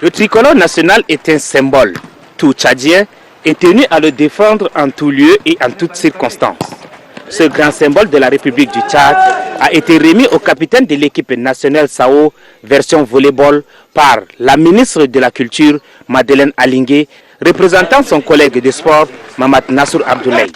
Le tricolore national est un symbole. Tout Tchadien est tenu à le défendre en tout lieu et en toutes circonstances. Ce grand symbole de la République du Tchad a été remis au capitaine de l'équipe nationale SAO version volleyball par la ministre de la Culture, Madeleine Alingé, représentant son collègue de sport, Mamad Nassour Abdoulaye.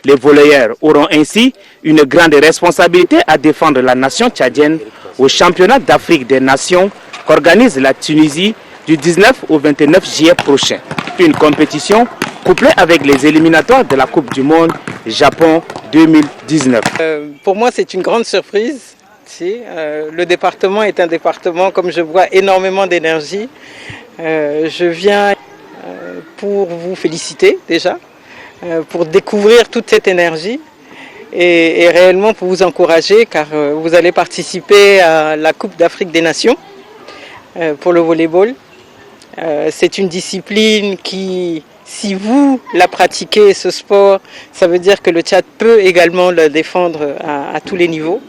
Les volleyeurs auront ainsi une grande responsabilité à défendre la nation tchadienne au championnat d'Afrique des Nations qu'organise la Tunisie du 19 au 29 juillet prochain. Une compétition couplée avec les éliminatoires de la Coupe du Monde Japon 2019. Pour moi, c'est une grande surprise. Le département est un département, comme je vois, énormément d'énergie. Je viens pour vous féliciter déjà, pour découvrir toute cette énergie et réellement pour vous encourager car vous allez participer à la Coupe d'Afrique des Nations pour le volleyball. C'est une discipline qui, si vous la pratiquez, ce sport, ça veut dire que le Tchad peut également le défendre à tous les niveaux.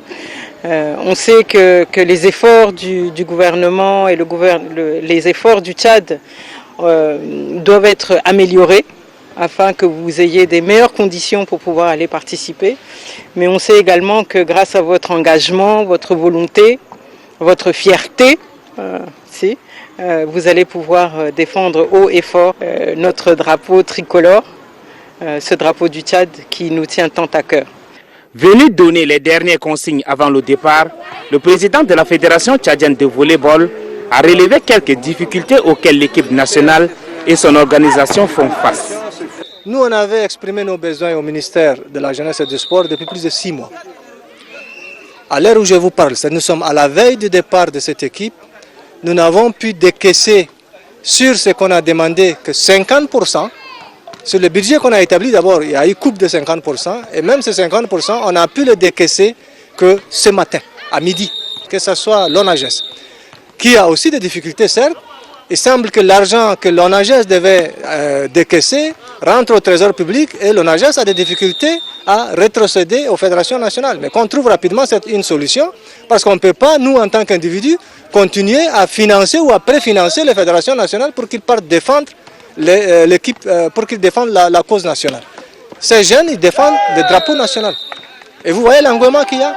On sait que les efforts du gouvernement et les efforts du Tchad doivent être améliorés afin que vous ayez des meilleures conditions pour pouvoir aller participer. Mais on sait également que grâce à votre engagement, votre volonté, votre fierté, vous allez pouvoir défendre haut et fort notre drapeau tricolore, ce drapeau du Tchad qui nous tient tant à cœur. Venu donner les dernières consignes avant le départ, le président de la Fédération tchadienne de volleyball a relevé quelques difficultés auxquelles l'équipe nationale et son organisation font face. Nous, on avait exprimé nos besoins au ministère de la Jeunesse et du Sport depuis plus de 6 mois. À l'heure où je vous parle, nous sommes à la veille du départ de cette équipe. Nous n'avons pu décaisser sur ce qu'on a demandé que 50%. Sur le budget qu'on a établi, d'abord, il y a eu coupe de 50%. Et même ces 50%, on a pu le décaisser que ce matin, à midi. Que ce soit l'ONAGES, qui a aussi des difficultés, certes. Il semble que l'argent que l'ONAGES devait décaisser rentre au trésor public et l'ONAGES a des difficultés à rétrocéder aux fédérations nationales. Mais qu'on trouve rapidement une solution, parce qu'on ne peut pas, nous, en tant qu'individus, continuer à financer ou à préfinancer les fédérations nationales pour qu'ils partent défendre l'équipe, pour qu'ils défendent la cause nationale. Ces jeunes, ils défendent le drapeau national. Et vous voyez l'engouement qu'il y a.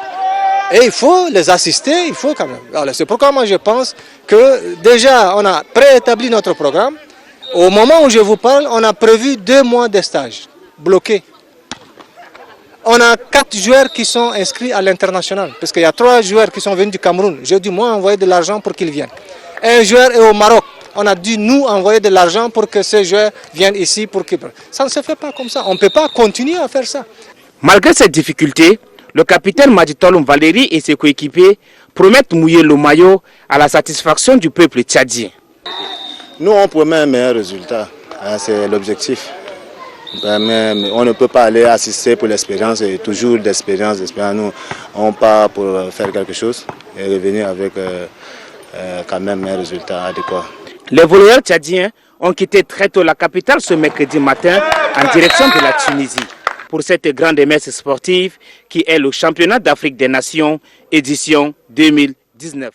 Et il faut les assister, il faut quand même. C'est pourquoi moi je pense que déjà on a préétabli notre programme. Au moment où je vous parle, on a prévu 2 mois de stage bloqués. On a 4 joueurs qui sont inscrits à l'international, parce qu'il y a 3 joueurs qui sont venus du Cameroun. J'ai dû moi envoyer de l'argent pour qu'ils viennent. Un joueur est au Maroc. On a dû nous envoyer de l'argent pour que ces joueurs viennent ici. Ça ne se fait pas comme ça. On ne peut pas continuer à faire ça. Malgré ces difficultés, le capitaine Madjitoloum Valéry et ses coéquipiers promettent mouiller le maillot à la satisfaction du peuple tchadien. Nous, on promet un meilleur résultat. C'est l'objectif. Mais on ne peut pas aller assister pour l'expérience et toujours d'expérience. Nous, on part pour faire quelque chose et revenir avec quand même un résultat adéquat. Les volleyeurs tchadiens ont quitté très tôt la capitale ce mercredi matin en direction de la Tunisie pour cette grande messe sportive qui est le championnat d'Afrique des Nations édition 2019.